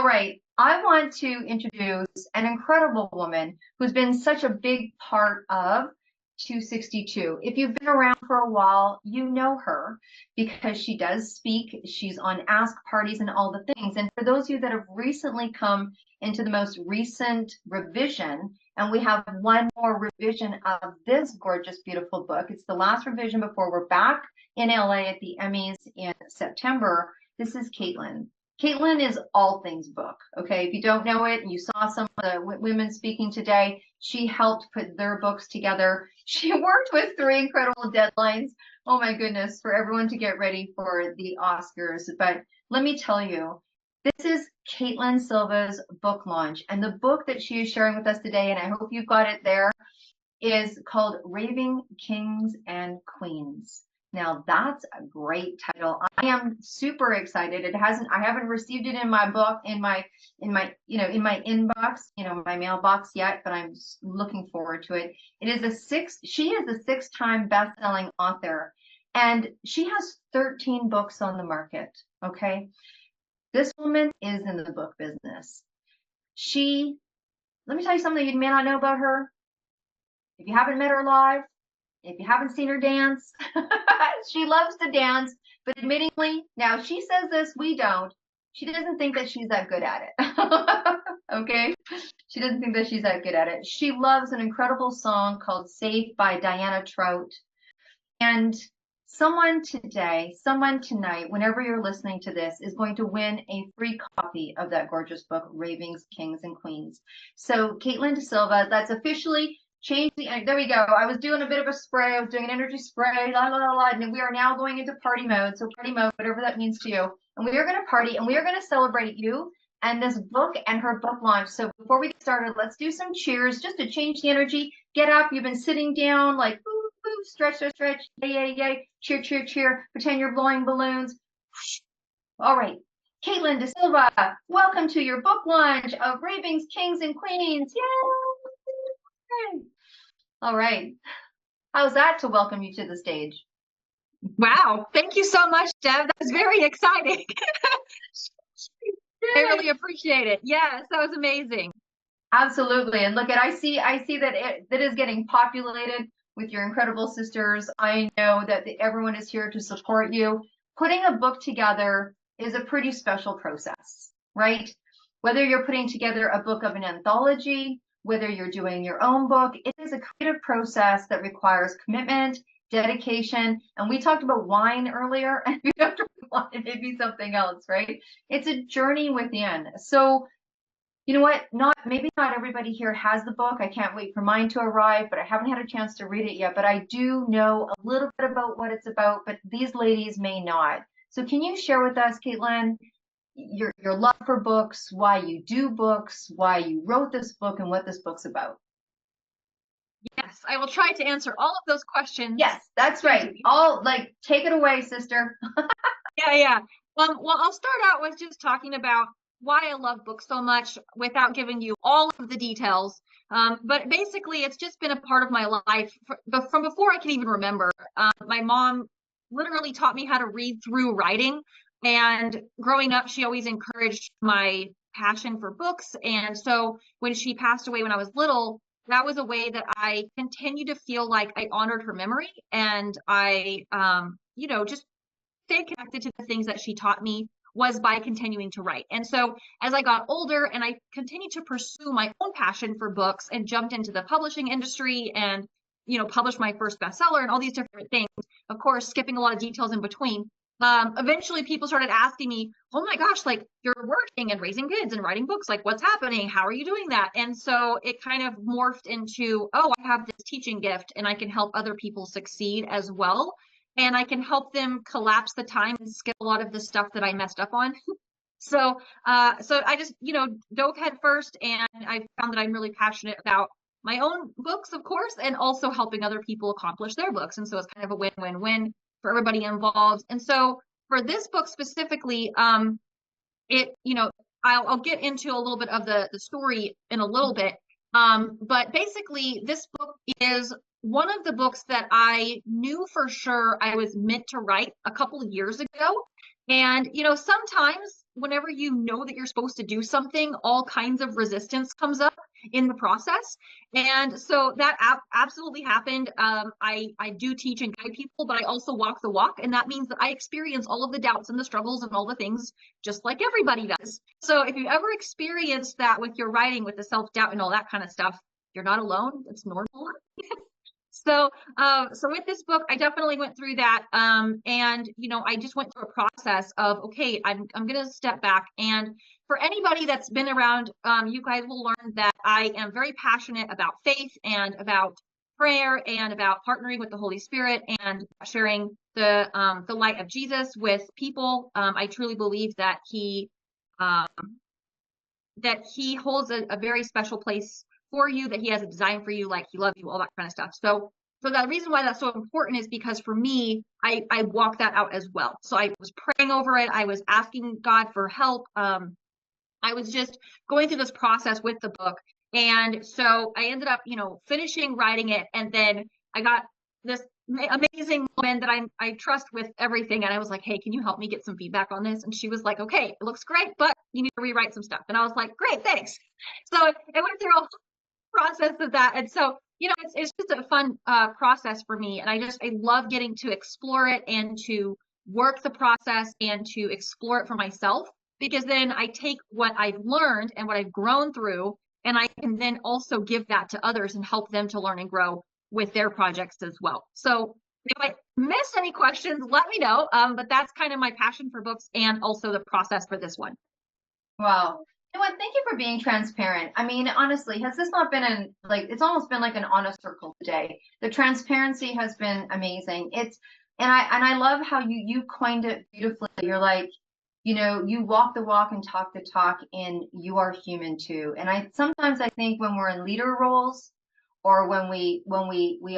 All right. I want to introduce an incredible woman who's been such a big part of 262. If you've been around for a while, you know her because she does speak. She's on ask parties and all the things. And for those of you that have recently come into the most recent revision, and we have one more revision of this gorgeous, beautiful book. It's the last revision before we're back in LA at the Emmys in September. This is Katelyn. Katelyn is all things book. Okay, if you don't know it and you saw some of the women speaking today, she helped put their books together. She worked with 3 incredible deadlines. Oh my goodness, for everyone to get ready for the Oscars. But let me tell you, this is Katelyn Silva's book launch. And the book that she is sharing with us today, and I hope you've got it there, is called Raving Kings and Queens. Now that's a great title. I am super excited. I haven't received it in my book, in my inbox, my mailbox yet, but I'm looking forward to it. She is a 6-time best-selling author, and she has 13 books on the market. Okay. This woman is in the book business. Let me tell you something you may not know about her. If you haven't met her live, if you haven't seen her dance, she loves to dance, but admittingly, now she says this, we don't. She doesn't think that she's that good at it. Okay? She doesn't think that she's that good at it. She loves an incredible song called Safe by Diana Trout. And someone tonight, whenever you're listening to this, is going to win a free copy of that gorgeous book, Ravings, Kings, and Queens. So Katelyn Silva, that's officially there we go. I was doing a bit of a spray. I was doing an energy spray, la, la, la, la, and we are now going into party mode. So party mode, whatever that means to you. And we are going to party and we are going to celebrate you and this book and her book launch. So before we get started, let's do some cheers just to change the energy. Get up. You've been sitting down like, boo, boo, stretch, stretch, stretch. Yay, yay, yay. Cheer, cheer, cheer. Pretend you're blowing balloons. All right. Katelyn Silva, welcome to your book launch of Ravings, Kings, and Queens. Yay! All right. How's that to welcome you to the stage? Wow. Thank you so much, Deb. That was very exciting. I really appreciate it. Yes, that was amazing. Absolutely. And look, I see that that is getting populated with your incredible sisters. I know that everyone is here to support you. Putting a book together is a pretty special process, right? Whether you're putting together a book of an anthology, whether you're doing your own book, it is a creative process that requires commitment, dedication. And we talked about wine earlier, and we have to wine, it may be something else, right? It's a journey within. So, you know what? Maybe not everybody here has the book. I can't wait for mine to arrive, but I haven't had a chance to read it yet. But I do know a little bit about what it's about, but these ladies may not. So can you share with us, Katelyn, your love for books, why you do books, why you wrote this book, and what this book's about? Yes, I will try to answer all of those questions. Yes, that's right. Take it away, sister. Yeah. Well, I'll start out with just talking about why I love books so much without giving you all of the details. But basically, it's just been a part of my life from before I can even remember. My mom literally taught me how to read through writing. And growing up, she always encouraged my passion for books. And so when she passed away when I was little, that was a way that I continued to feel like I honored her memory. And I, just stayed connected to the things that she taught me was by continuing to write. And so as I got older and I continued to pursue my own passion for books and jumped into the publishing industry and, published my first bestseller and all these different things, of course, skipping a lot of details in between. Eventually people started asking me, oh my gosh, like you're working and raising kids and writing books, like what's happening? How are you doing that? And so it kind of morphed into, oh, I have this teaching gift and I can help other people succeed as well. And I can help them collapse the time and skip a lot of the stuff that I messed up on. So I just, dove head first, and I found that I'm really passionate about my own books, of course, and also helping other people accomplish their books. And so it's kind of a win-win-win for everybody involved. And so for this book specifically, I'll get into a little bit of the story in a little bit. But basically this book is one of the books that I knew for sure I was meant to write a couple of years ago. And, you know, sometimes whenever you know that you're supposed to do something, all kinds of resistance comes up in the process. And so that absolutely happened. I do teach and guide people, but I also walk the walk. And that means that I experience all of the doubts and the struggles and all the things just like everybody does. So if you ever experience that with your writing, with the self-doubt and all that kind of stuff, you're not alone. It's normal. So with this book, I definitely went through that. And, you know, I just went through a process of, okay, I'm going to step back. And for anybody that's been around, you guys will learn that I am very passionate about faith and about prayer and about partnering with the Holy Spirit and sharing the light of Jesus with people. I truly believe that um, he holds a very special place for you, that he has a design for you, like he loves you, all that kind of stuff. So the reason why that's so important is because for me, I walk that out as well. So I was praying over it. I was asking God for help. I was just going through this process with the book. And so I ended up, you know, finishing writing it. And then I got this amazing woman that I trust with everything. And I was like, hey, can you help me get some feedback on this? And she was like, okay, it looks great, but you need to rewrite some stuff. And I was like, great, thanks. So it went through a process of that. And so, you know, it's just a fun process for me. And I love getting to explore it and to work the process and to explore it for myself, because then I take what I've learned and what I've grown through, and I can then also give that to others and help them to learn and grow with their projects as well. So if I miss any questions, let me know. But that's kind of my passion for books and also the process for this one. Wow. You know what? Thank you for being transparent. I mean, honestly, has this not been it's almost been like an honest circle today. The transparency has been amazing. And I love how you coined it beautifully. You're like, you know, you walk the walk and talk the talk, and you are human too. And sometimes I think when we're in leader roles, or when we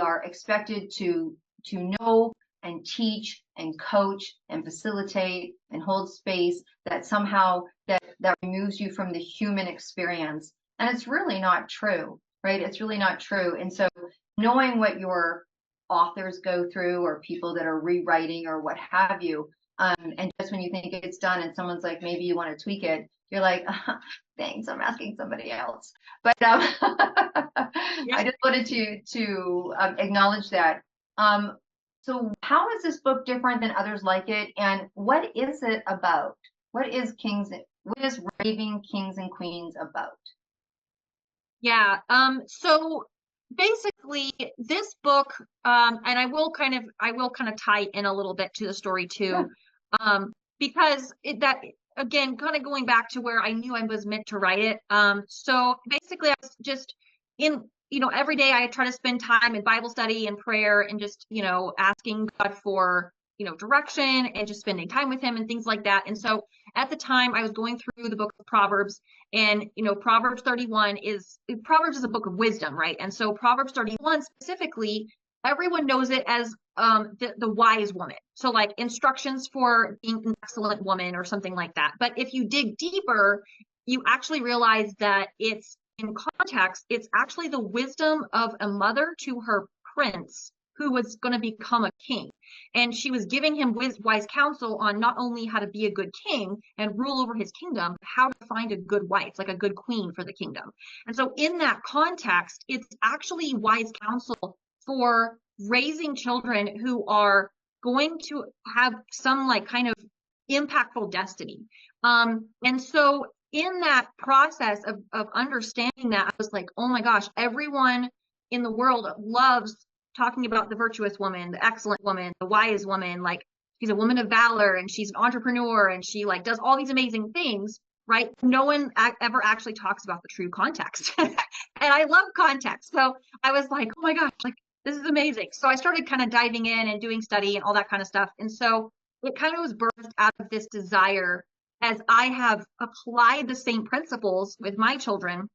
are expected to know and teach and coach and facilitate and hold space, that somehow that removes you from the human experience. And it's really not true, right? It's really not true. And so knowing what your authors go through, or people that are rewriting or what have you, and just when you think it's done and someone's like, maybe you want to tweak it, you're like, thanks, I'm asking somebody else. But I just wanted to acknowledge that. So how is this book different than others like it, and what is it about? What is Raving Kings and Queens about? Yeah. So basically this book, and I will kind of tie in a little bit to the story too. Yeah. Because that again, kind of going back to where I knew I was meant to write it. So basically I was just in, you know, every day I try to spend time in Bible study and prayer and just, you know, asking God for, you know, direction and just spending time with him and things like that. And so at the time I was going through the book of Proverbs, and, you know, Proverbs is a book of wisdom, right? And so Proverbs 31 specifically, everyone knows it as the wise woman. So like instructions for being an excellent woman or something like that. But if you dig deeper, you actually realize that it's in context, it's actually the wisdom of a mother to her prince who was going to become a king. And she was giving him wise counsel on not only how to be a good king and rule over his kingdom, how to find a good wife, like a good queen for the kingdom. And so in that context, it's actually wise counsel for raising children who are going to have some like kind of impactful destiny. And so in that process of understanding that, I was like, oh my gosh, everyone in the world loves talking about the virtuous woman, the excellent woman, the wise woman, like she's a woman of valor and she's an entrepreneur and she like does all these amazing things, right? No one ever actually talks about the true context. And I love context. So I was like, oh my gosh, like this is amazing. So I started kind of diving in and doing study and all that kind of stuff. And so it kind of was birthed out of this desire, as I have applied the same principles with my children,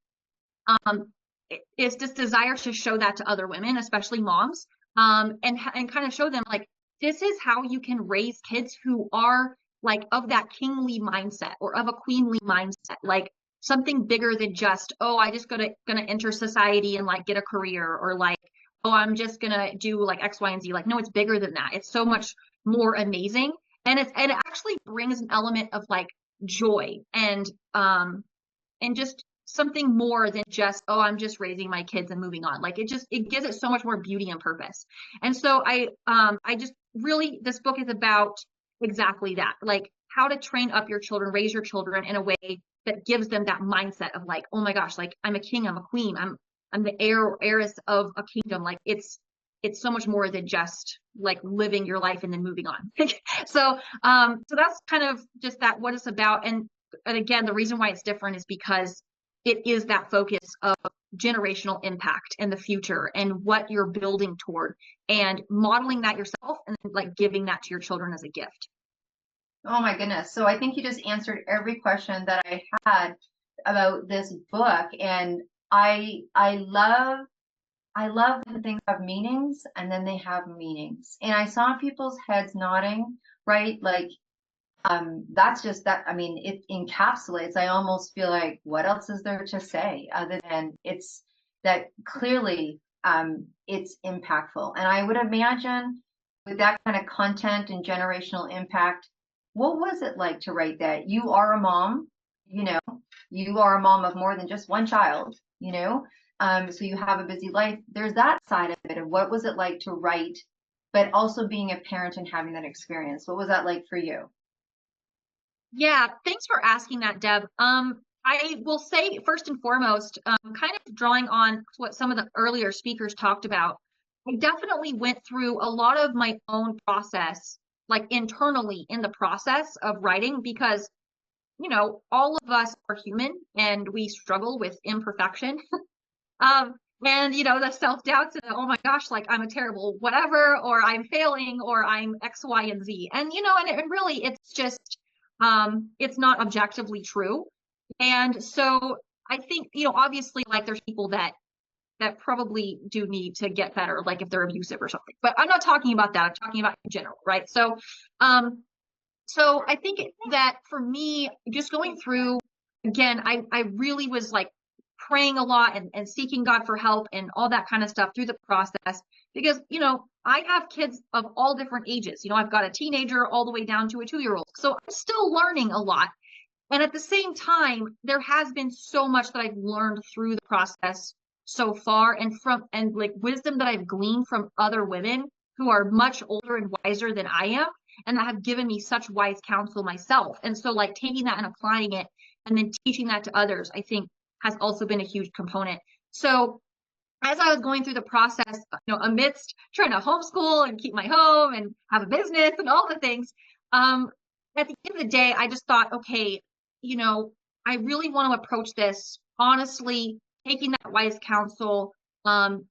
is this desire to show that to other women, especially moms, and kind of show them like, this is how you can raise kids who are like of that kingly mindset or of a queenly mindset, like something bigger than just, oh, I just gonna enter society and like get a career, or like, oh, I'm just gonna do like X, Y, and Z. Like, no, it's bigger than that. It's so much more amazing. And it actually brings an element of like joy and just something more than just, oh, I'm just raising my kids and moving on. Like it gives it so much more beauty and purpose. And so I just really, this book is about exactly that, like how to train up your children, raise your children in a way that gives them that mindset of like, oh my gosh, like I'm a king, I'm a queen, I'm the heiress of a kingdom. Like it's so much more than just like living your life and then moving on. So that's kind of just that, what it's about. And again, the reason why it's different is because it is that focus of generational impact in the future and what you're building toward and modeling that yourself and then like giving that to your children as a gift. Oh my goodness. So I think you just answered every question that I had about this book. And I love when things have meanings and then they have meanings. And I saw people's heads nodding, right? Like that's just that. I mean, it encapsulates. I almost feel like, what else is there to say other than it's that clearly it's impactful. And I would imagine with that kind of content and generational impact, what was it like to write that? You are a mom, you know, you are a mom of more than just one child, you know, so you have a busy life. There's that side of it. Of what was it like to write, but also being a parent and having that experience? What was that like for you? Yeah, thanks for asking that, Deb. I will say first and foremost, kind of drawing on what some of the earlier speakers talked about, I definitely went through a lot of my own process, like internally in the process of writing, because, you know, all of us are human and we struggle with imperfection. Um, and you know, the self-doubts and oh my gosh, like I'm a terrible whatever, or I'm failing, or I'm X, Y, and Z. And you know, and really it's just it's not objectively true. And so I think, you know, obviously like there's people that probably do need to get better, like if they're abusive or something. But I'm not talking about that. I'm talking about in general, right? Um, so I think that for me, just going through again, I really was like praying a lot and seeking God for help and all that kind of stuff through the process because, you know, I have kids of all different ages. You know, I've got a teenager all the way down to a 2-year-old. So I'm still learning a lot. And at the same time, there has been so much that I've learned through the process so far and like wisdom that I've gleaned from other women who are much older and wiser than I am and that have given me such wise counsel myself. And so like taking that and applying it and then teaching that to others, I think has also been a huge component. So as I was going through the process, you know, amidst trying to homeschool and keep my home and have a business and all the things, at the end of the day, I just thought, okay, you know, I really want to approach this honestly, taking that wise counsel, and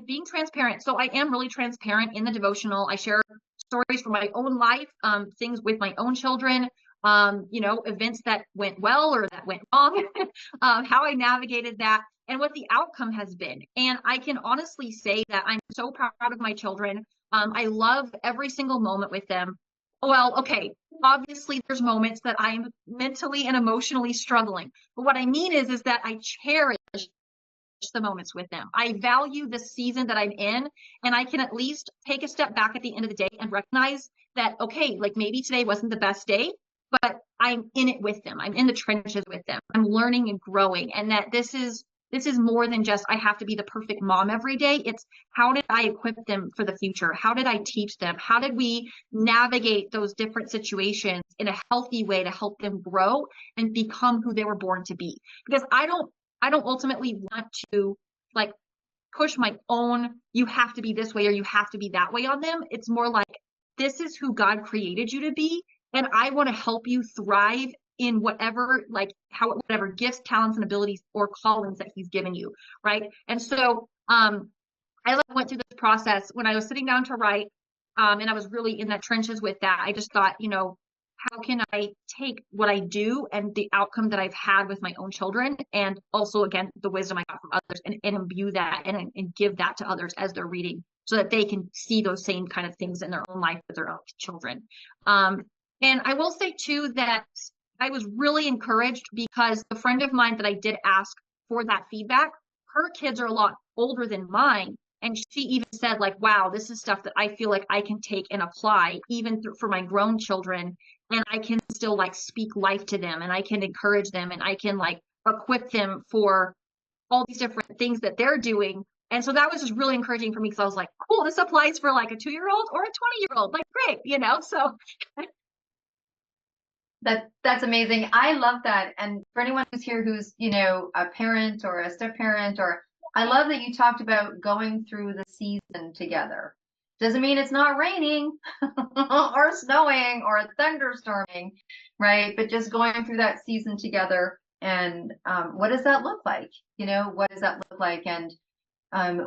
being transparent. So I am really transparent in the devotional. I share stories from my own life, things with my own children, you know, events that went well or that went wrong, how I navigated that and what the outcome has been. And I can honestly say that I'm so proud of my children. I love every single moment with them. Well, okay, obviously there's moments that I'm mentally and emotionally struggling. But what I mean is that I cherish the moments with them. I value the season that I'm in, and I can at least take a step back at the end of the day and recognize that, okay, like maybe today wasn't the best day, but I'm in it with them. I'm in the trenches with them. I'm learning and growing, and that this is more than just I have to be the perfect mom every day. It's how did I equip them for the future? How did I teach them? How did we navigate those different situations in a healthy way to help them grow and become who they were born to be? Because I don't ultimately want to like push my own, you have to be this way or you have to be that way on them. It's more like, this is who God created you to be. And I want to help you thrive in whatever, like whatever gifts, talents, and abilities or callings that he's given you. Right. And so, as I went through this process, when I was sitting down to write, and I was really in that trenches with that, I just thought, you know, how can I take what I do and the outcome that I've had with my own children, and also again the wisdom I got from others, and imbue that and give that to others as they're reading, so that they can see those same kind of things in their own life with their own children. And I will say too that I was really encouraged because the friend of mine that I did ask for that feedback, her kids are a lot older than mine, And she even said, like, wow, this is stuff that I feel like I can take and apply even for my grown children. And I can still like speak life to them, and I can encourage them, and I can like equip them for all these different things that they're doing. And so that was just really encouraging for me, because I was like, cool, this applies for like a 2-year-old or a 20-year-old. Like, great, so That's amazing. I love that. And for anyone who's here who's, a parent or a step parent, or I love that you talked about going through the season together. Doesn't mean it's not raining or snowing or thunderstorming, right? But just going through that season together. And what does that look like? What does that look like? And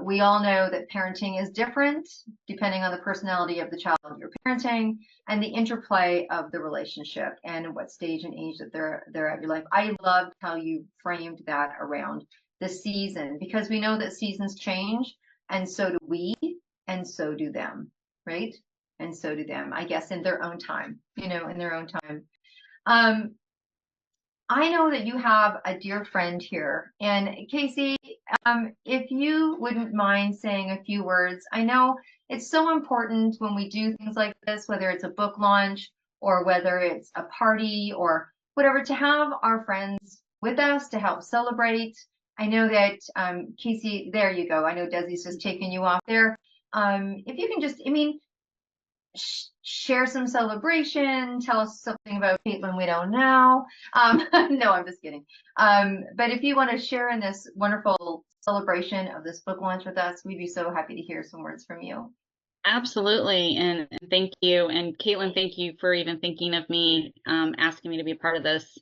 we all know that parenting is different depending on the personality of the child you're parenting and the interplay of the relationship and what stage and age that they're at your life. I loved how you framed that around the season, because we know that seasons change, and so do we, and so do them, right? And so do them, I guess, in their own time, in their own time. I know that you have a dear friend here, and Casey, if you wouldn't mind saying a few words. I know it's so important when we do things like this, whether it's a book launch or whether it's a party or whatever, to have our friends with us to help celebrate. I know that, Casey, there you go. I know Desi's just taking you off there. If you can just, share some celebration, tell us something about Katelyn we don't know. No, I'm just kidding. But if you want to share in this wonderful celebration of this book launch with us, we'd be so happy to hear some words from you. Absolutely. And thank you. And Katelyn, thank you for even thinking of me, asking me to be a part of this.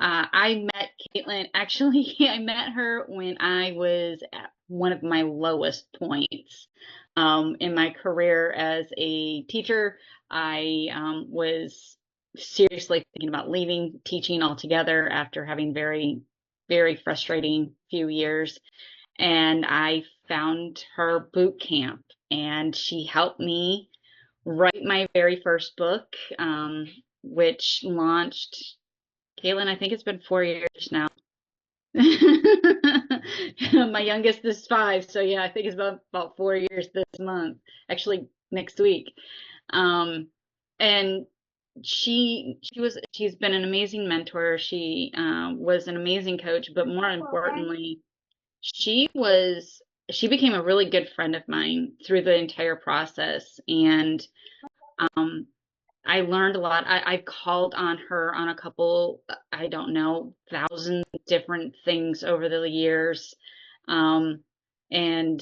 I met Katelyn, actually, I met her when I was at one of my lowest points in my career as a teacher. I was seriously thinking about leaving teaching altogether after having very, very frustrating few years. And I found her boot camp, and she helped me write my very first book, which launched, Katelyn, I think it's been 4 years now. My youngest is 5, so yeah, I think it's about 4 years this month, actually next week. And she's been an amazing mentor. She was an amazing coach, but more importantly, she became a really good friend of mine through the entire process. And I learned a lot. I called on her on a couple, I don't know, 1,000 different things over the years. And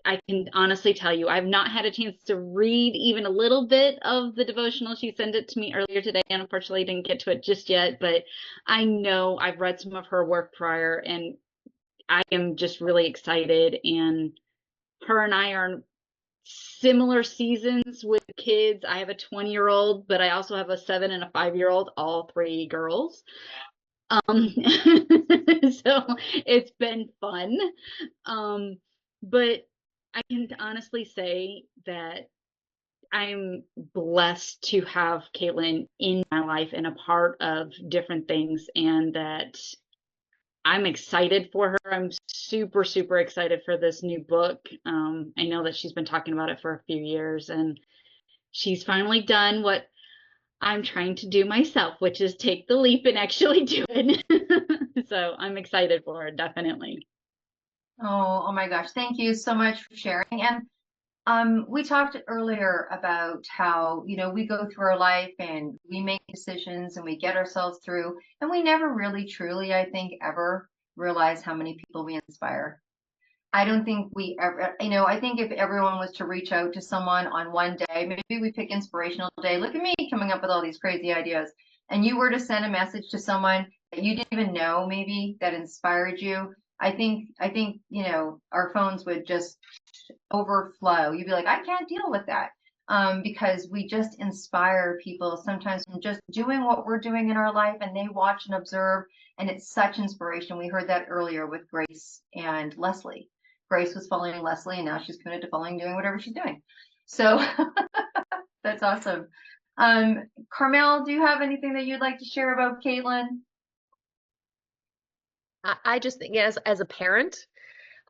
I can honestly tell you, I've not had a chance to read even a little bit of the devotional. She sent it to me earlier today, and unfortunately didn't get to it just yet, but I know I've read some of her work prior, and I am just really excited. And her and I are in similar seasons with kids. I have a 20-year-old, but I also have a 7 and a 5-year-old, all 3 girls. So it's been fun. But I can honestly say that I'm blessed to have Katelyn in my life and a part of different things, and that I'm excited for her. I'm super, super excited for this new book. I know that she's been talking about it for a few years, and she's finally done what I'm trying to do myself, which is take the leap and actually do it. So I'm excited for her, definitely. Oh my gosh. Thank you so much for sharing. And we talked earlier about how, we go through our life and we make decisions and we get ourselves through, and we never really truly, I think, ever realize how many people we inspire. I don't think we ever, I think if everyone was to reach out to someone on one day, maybe we pick inspirational day. Look at me coming up with all these crazy ideas. And you were to send a message to someone that you didn't even know, maybe, that inspired you. I think, our phones would just overflow. You'd be like, I can't deal with that. Because we just inspire people sometimes from just doing what we're doing in our life, and they watch and observe, and it's such inspiration. We heard that earlier with Grace and Leslie. Grace was following Leslie, and now she's committed to doing whatever she's doing. So that's awesome. Carmel, do you have anything that you'd like to share about Katelyn? I just think as a parent,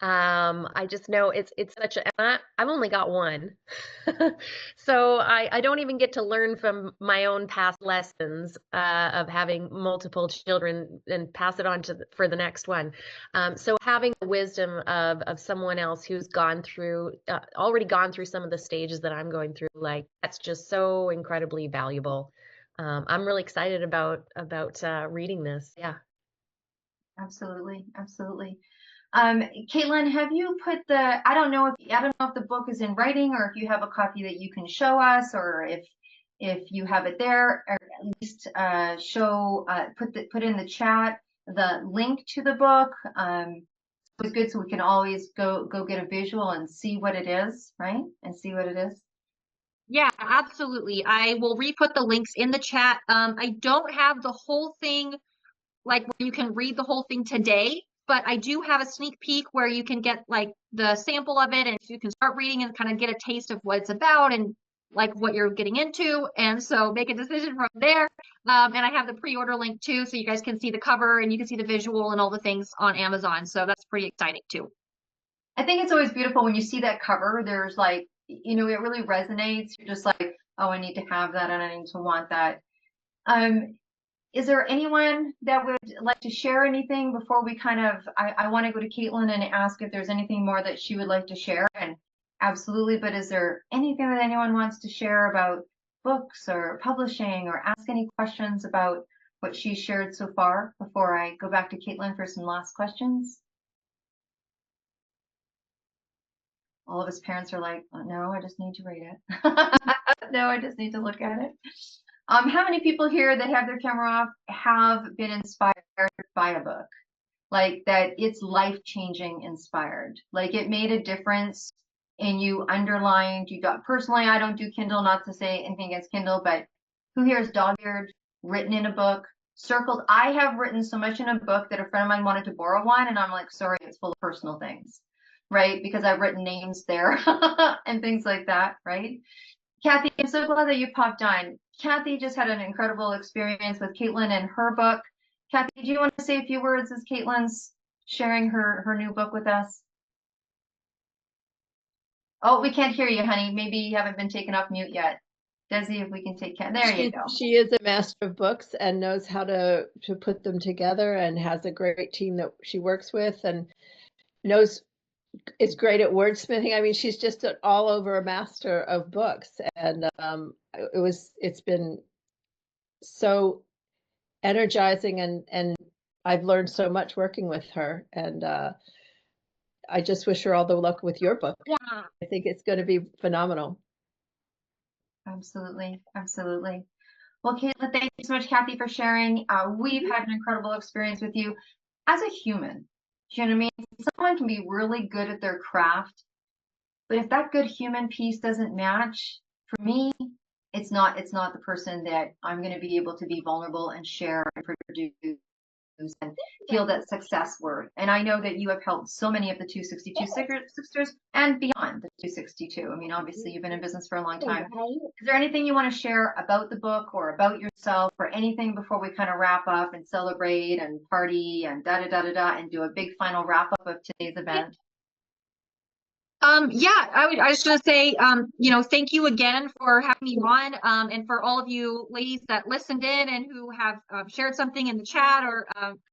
I just know it's such a, and I've only got one. So I don't even get to learn from my own past lessons of having multiple children and pass it on to for the next one. So having the wisdom of someone else who's gone through, already gone through some of the stages that I'm going through, like that's just so incredibly valuable. I'm really excited about reading this. Yeah. Absolutely, absolutely. Katelyn, have you put the, I don't know if the book is in writing or if you have a copy that you can show us, or if you have it there, or at least put in the chat the link to the book. It's good so we can always go get a visual and see what it is, right? And see what it is. Yeah, absolutely. I will re-put the links in the chat. I don't have the whole thing, like where you can read the whole thing today, but I do have a sneak peek where you can get like the sample of it, and you can start reading and kind of get a taste of what it's about and like what you're getting into, and so make a decision from there. And I have the pre-order link too, so you guys can see the cover and you can see the visual and all the things on Amazon, so that's pretty exciting too. I think it's always beautiful when you see that cover. There's like, it really resonates. You're just like, oh, I need to have that and I need to want that. Is there anyone that would like to share anything before we I want to go to Katelyn and ask if there's anything more that she would like to share? And absolutely, but is there anything that anyone wants to share about books or publishing, or ask any questions about what she shared so far before I go back to Katelyn for some last questions? All of us parents are like, oh, no, I just need to read it. No, I just need to look at it. How many people here that have their camera off have been inspired by a book? Like that it's life-changing inspired. Like it made a difference and you underlined, you got, personally, I don't do Kindle, not to say anything against Kindle, but who here is dog-eared, written in a book, circled? I have written so much in a book that a friend of mine wanted to borrow one and I'm like, sorry, it's full of personal things, right? Because I've written names there and things like that, right? Kathy, I'm so glad that you popped on. Kathy just had an incredible experience with Katelyn and her book. Kathy, do you want to say a few words as Katelyn's sharing her new book with us? Oh, we can't hear you, honey. Maybe you haven't been taken off mute yet. Desi, if we can take Kat. There you go. She is a master of books and knows how to put them together, and has a great team that she works with, and knows is great at wordsmithing. I mean, she's just an all over master of books, and it's been so energizing, and I've learned so much working with her, and I just wish her all the luck with your book. Yeah. I think it's going to be phenomenal. Absolutely, absolutely. Well, Katelyn, thank you so much, Kathy, for sharing. We've had an incredible experience with you as a human. Do you know what I mean? Someone can be really good at their craft, but if that good human piece doesn't match, for me, it's not the person that I'm going to be able to be vulnerable and share and produce and feel that success word. And I know that you have helped so many of the 262 sisters and beyond the 262. I mean, obviously you've been in business for a long time. Is there anything you want to share about the book or about yourself or anything before we kind of wrap up and celebrate and party and and do a big final wrap up of today's event? Yeah, I was going to say, thank you again for having me on, and for all of you ladies that listened in and who have shared something in the chat, or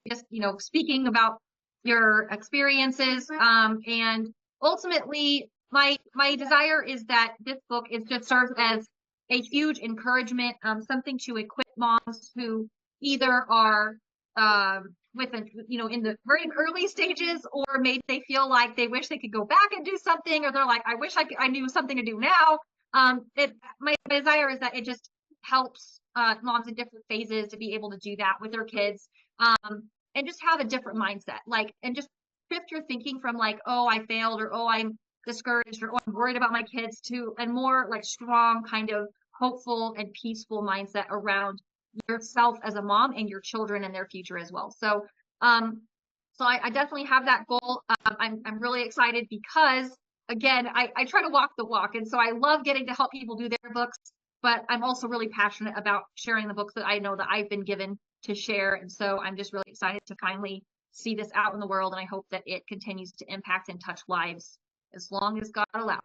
just, speaking about your experiences. And ultimately, my desire is that this book just serves as a huge encouragement, something to equip moms who either are in the very early stages, or maybe they feel like they wish they could go back and do something, or they're like, I wish I knew something to do now. My desire is that it just helps moms in different phases to be able to do that with their kids, and just have a different mindset, and just shift your thinking from like, oh, I failed, or oh, I'm discouraged, or oh, I'm worried about my kids, to a more like strong kind of hopeful and peaceful mindset around yourself as a mom and your children and their future as well. So I definitely have that goal. I'm really excited because, again, I try to walk the walk, and so I love getting to help people do their books, but I'm also really passionate about sharing the books that I know that I've been given to share, and so I'm just really excited to finally see this out in the world, and I hope that it continues to impact and touch lives as long as God allows.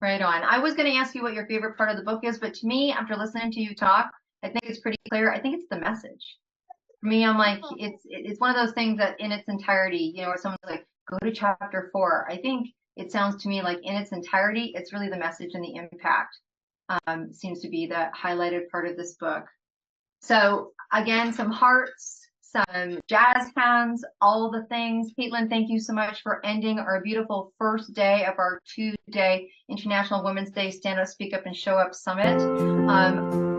Right on. I was going to ask you what your favorite part of the book is, but to me, after listening to you talk, I think it's pretty clear. I think it's the message. For me, I'm like, it's one of those things that in its entirety, where someone's like, go to chapter 4. I think it sounds to me like in its entirety, it's really the message and the impact seems to be the highlighted part of this book. So again, some hearts, some jazz hands, all the things. Katelyn, thank you so much for ending our beautiful first day of our 2-day International Women's Day Stand Up, Speak Up, and Show Up Summit.